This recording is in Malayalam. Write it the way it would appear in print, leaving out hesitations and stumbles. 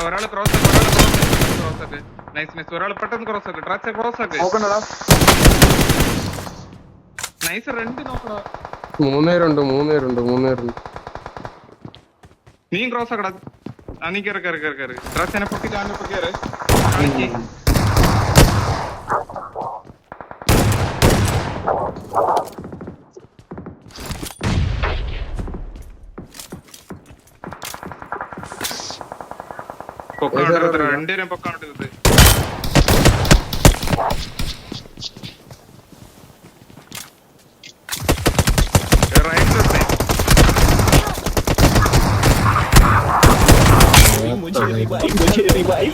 ഒരാള് ക്രോസ് ആക്ക്. നൈസ്. ഒരാൾ പെട്ടെന്ന് ക്രോസ് ആക്ക്. ട്രാച്ച് ക്രോസ് ആക്ക്. നൈസ്. രണ്ട് നോക്കടാ. മൂന്നേരുണ്ട്. നീ ക്രോസ് ആക്കടാ. നീ കേറി. ട്രാച്ചിനെ പൊട്ടി കാണിപ്പോ കേറ്. കാണിക്ക്. രണ്ടുപേരും പൊക്കാണ് ഇത്. Muốn chơi đi vậy,